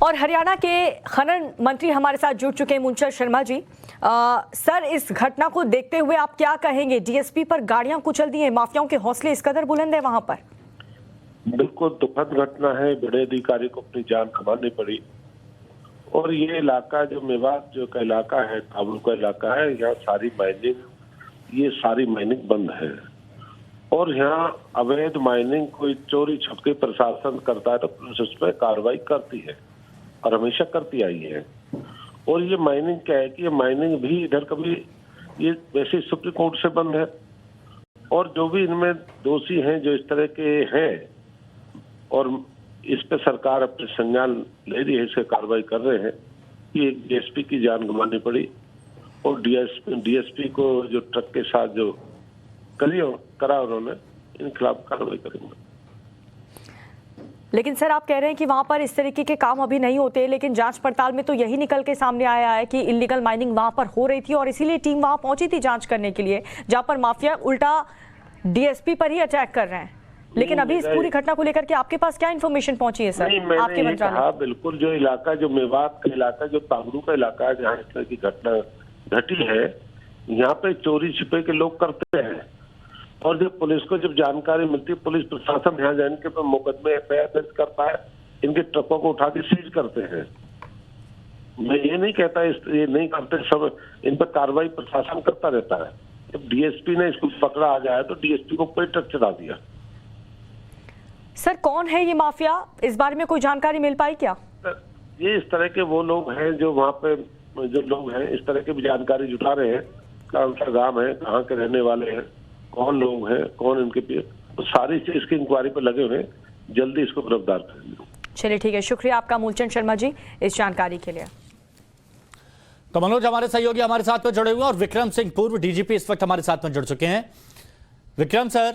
और हरियाणा के खनन मंत्री हमारे साथ जुड़ चुके हैं मूलचंद शर्मा जी। सर, इस घटना को देखते हुए आप क्या कहेंगे? डीएसपी पर गाड़ियां कुचल दी हैं, माफियाओं के हौसले इस कदर बुलंद है वहां पर। बिल्कुल दुखद घटना है। बड़े अधिकारी को अपनी जान गंवानी पड़ी। और ये इलाका जो मेवात जो का इलाका है, काबुल का इलाका है, यहाँ सारी माइनिंग बंद है। और यहाँ अवैध माइनिंग कोई चोरी छपके प्रशासन करता है तो पुलिस उस पर कार्रवाई करती है और हमेशा करती आई है। और ये माइनिंग क्या है कि ये माइनिंग भी इधर कभी ये वैसे सुप्रीम कोर्ट से बंद है। और जो भी इनमें दोषी हैं जो इस तरह के हैं और इस पे सरकार अपने संज्ञान ले रही है, इसे कार्रवाई कर रहे हैं कि एक डीएसपी की जान गंवानी पड़ी और डीएसपी को जो ट्रक के साथ जो करा उन्होंने, इन खिलाफ कार्रवाई करेंगे। लेकिन सर, आप कह रहे हैं कि वहां पर इस तरीके के काम अभी नहीं होते, लेकिन जांच पड़ताल में तो यही निकल के सामने आया है कि इलीगल माइनिंग वहां पर हो रही थी और इसीलिए टीम वहां पहुंची थी जांच करने के लिए, जहां पर माफिया उल्टा डीएसपी पर ही अटैक कर रहे हैं। लेकिन अभी इस पूरी घटना को लेकर के आपके पास क्या इन्फॉर्मेशन पहुंची है सर? आपके मंत्रालय? हाँ बिल्कुल, जो इलाका जो मेवात का इलाका, जो ताबरू का इलाका है, जहाँ इस तरह की घटना घटी है, यहाँ पे चोरी छिपे के लोग करते हैं। और जब पुलिस को जब जानकारी मिलती है, पुलिस प्रशासन यहाँ जाने के मुकदमे एफआईआर दर्ज करता है, इनके ट्रकों को उठा के सीज करते हैं। मैं ये नहीं कहता ये नहीं करते, सब इन पर कार्रवाई प्रशासन करता रहता है। जब डीएसपी ने इसको पकड़ा आ जाए तो डीएसपी को कोई ट्रक चढ़ा दिया। सर, कौन है ये माफिया? इस बारे में कोई जानकारी मिल पाई क्या? ये इस तरह के वो लोग हैं जो वहाँ पे जो लोग हैं, इस तरह की भी जानकारी जुटा रहे हैं। कौन सा गांव है, कहाँ के रहने वाले हैं, कौन लोग हैं, कौन इनके तो सारी चीज इसकी इंक्वायरी पर लगे हुए हैं। जल्दी इसको गिरफ्तार करेंगे। चलिए ठीक है, शुक्रिया आपका मूलचंद शर्मा जी इस जानकारी के लिए। तो मनोज हमारे सहयोगी हमारे साथ में जुड़े हुए और विक्रम सिंह पूर्व डीजीपी इस वक्त हमारे साथ में जुड़ चुके हैं। विक्रम सर,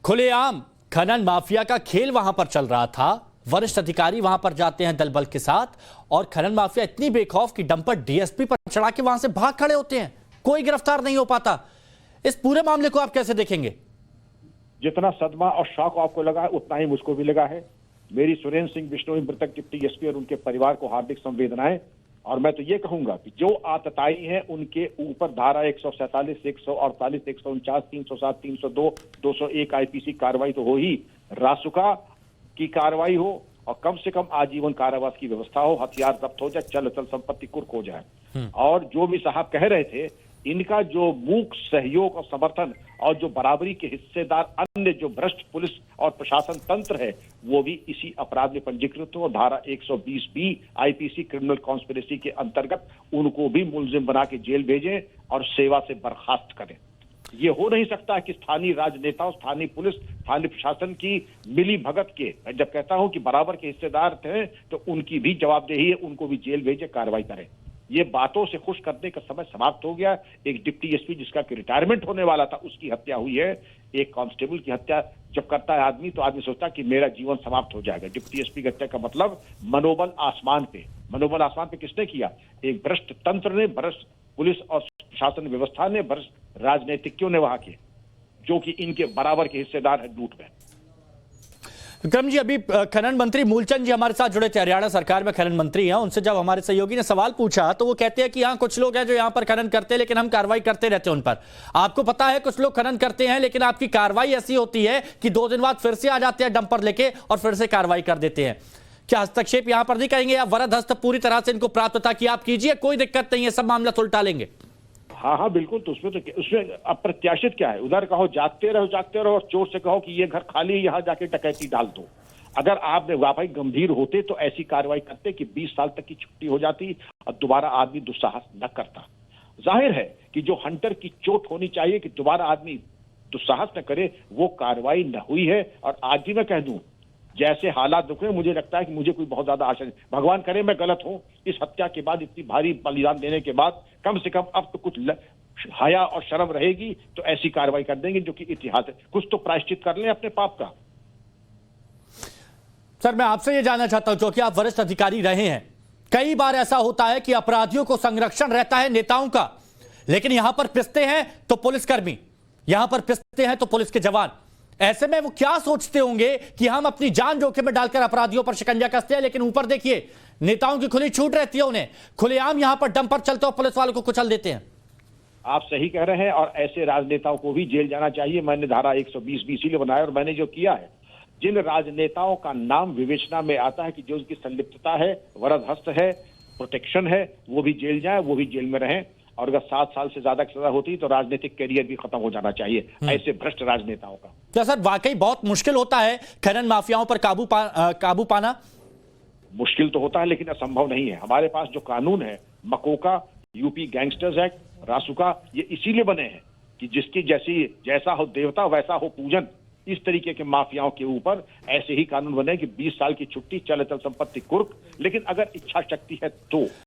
खुलेआम खनन माफिया का खेल वहां पर चल रहा था। वरिष्ठ अधिकारी वहां पर जाते हैं दल बल के साथ और खनन माफिया इतनी बेखौफ कि डंपर डीएसपी पर चढ़ा के वहां से भाग खड़े होते हैं, कोई गिरफ्तार नहीं हो पाता। इस पूरे मामले को आप कैसे देखेंगे? जितना सदमा और शॉक आपको लगा है उतना ही मुझको भी लगा है। मेरी सुरेंद्र सिंह बिश्नोई मृतक डिप्टी एसपी और उनके परिवार को हार्दिक संवेदनाएं। और मैं तो ये कहूंगा कि जो आतताई हैं उनके ऊपर धारा 147, 148, 149, 307, 302, 201 आईपीसी कार्रवाई तो हो ही, रासुका की कार्रवाई हो और कम से कम आजीवन कारावास की व्यवस्था हो, हथियार जब्त हो जाए, चल अचल संपत्ति कुर्क हो जाए। और जो भी साहब कह रहे थे, इनका जो मूक सहयोग और समर्थन और जो बराबरी के हिस्सेदार अन्य जो भ्रष्ट पुलिस और प्रशासन तंत्र है, वो भी इसी अपराध में पंजीकृत हो। धारा 120B आईपीसी क्रिमिनल कॉन्स्पिरेसी के अंतर्गत उनको भी मुलजिम बना के जेल भेजें और सेवा से बर्खास्त करें। ये हो नहीं सकता कि स्थानीय राजनेताओं, स्थानीय पुलिस, स्थानीय प्रशासन की मिली भगत के, जब कहता हूं कि बराबर के हिस्सेदार थे तो उनकी भी जवाबदेही है, उनको भी जेल भेजे, कार्रवाई करें। ये बातों से खुश करने का समय समाप्त हो गया। एक डिप्टी एसपी जिसका कि रिटायरमेंट होने वाला था, उसकी हत्या हुई है। एक कांस्टेबल की हत्या जब करता है आदमी तो आदमी सोचता कि मेरा जीवन समाप्त हो जाएगा। डिप्टी एसपी की हत्या का मतलब मनोबल आसमान पे। मनोबल आसमान पे किसने किया? एक भ्रष्ट तंत्र ने, भ्रष्ट पुलिस और प्रशासन व्यवस्था ने, भ्रष्ट राजनीतिज्ञों ने वहां के, जो कि इनके बराबर के हिस्सेदार है लूट में। विक्रम जी, अभी खनन मंत्री मूलचंद जी हमारे साथ जुड़े थे, हरियाणा सरकार में खनन मंत्री हैं। उनसे जब हमारे सहयोगी ने सवाल पूछा तो वो कहते हैं कि यहाँ कुछ लोग हैं जो यहाँ पर खनन करते हैं लेकिन हम कार्रवाई करते रहते हैं उन पर। आपको पता है कुछ लोग खनन करते हैं लेकिन आपकी कार्रवाई ऐसी होती है कि 2 दिन बाद फिर से आ जाते हैं डंपर लेके और फिर से कार्रवाई कर देते हैं। क्या हस्तक्षेप यहाँ पर नहीं करेंगे या वरद हस्त पूरी तरह से इनको प्राप्त था कि आप कीजिए, कोई दिक्कत नहीं है, सब मामला सुलटा लेंगे? हाँ बिल्कुल। तो उसमें अप्रत्याशित क्या है? उधर कहो जागते रहो और चोर से कहो कि ये घर खाली, यहाँ जाके डकैती डाल दो। अगर आप वाकई गंभीर होते तो ऐसी कार्रवाई करते कि 20 साल तक की छुट्टी हो जाती और दोबारा आदमी दुस्साहस न करता। जाहिर है कि जो हंटर की चोट होनी चाहिए कि दोबारा आदमी दुस्साहस न करे, वो कार्रवाई न हुई है। और आज भी मैं कह दूं, जैसे हालात दिख रहे हैं, मुझे लगता है कि मुझे कोई बहुत ज्यादा आशा नहीं। भगवान करे मैं गलत हूं। इस हत्या के बाद, इतनी भारी बलिदान देने के बाद, कम से कम अब तो कुछ हया और शर्म रहेगी तो ऐसी कार्रवाई कर देंगे जो कि इतिहास है। कुछ तो प्रायश्चित कर लें अपने पाप का। सर, मैं आपसे यह जानना चाहता हूं, क्योंकि आप वरिष्ठ अधिकारी रहे हैं, कई बार ऐसा होता है कि अपराधियों को संरक्षण रहता है नेताओं का, लेकिन यहां पर पिसते हैं तो पुलिसकर्मी, यहां पर पिसते हैं तो पुलिस के जवान। ऐसे में वो क्या सोचते होंगे कि हम अपनी जान जोखिम में डालकर अपराधियों पर शिकंजा कसते हैं, लेकिन ऊपर देखिए नेताओं की खुली छूट रहती है, उन्हें खुलेआम यहां पर डंपर चलते और पुलिस वालों को कुचल देते हैं। आप सही कह रहे हैं, और ऐसे राजनेताओं को भी जेल जाना चाहिए। मैंने धारा 120 भी इसीलिए बनाया, और मैंने जो किया है, जिन राजनेताओं का नाम विवेचना में आता है कि जो उसकी संलिप्तता है, वरद हस्त है, प्रोटेक्शन है, वो भी जेल जाए, वो भी जेल में रहें। और अगर 7 साल से ज्यादा की सजा होती तो राजनीतिक कैरियर भी खत्म हो जाना चाहिए ऐसे भ्रष्ट राजनेताओं का। क्या सर वाकई बहुत मुश्किल होता है खनन माफियाओं पर काबू पाना? मुश्किल तो होता है, लेकिन असंभव नहीं है। हमारे पास जो कानून है, मकोका, यूपी गैंगस्टर्स एक्ट, रासुका, ये इसीलिए बने हैं कि जिसकी जैसा हो देवता वैसा हो पूजन। इस तरीके के माफियाओं के ऊपर ऐसे ही कानून बने कि 20 साल की छुट्टी, चल अचल संपत्ति कुर्क, लेकिन अगर इच्छा शक्ति है तो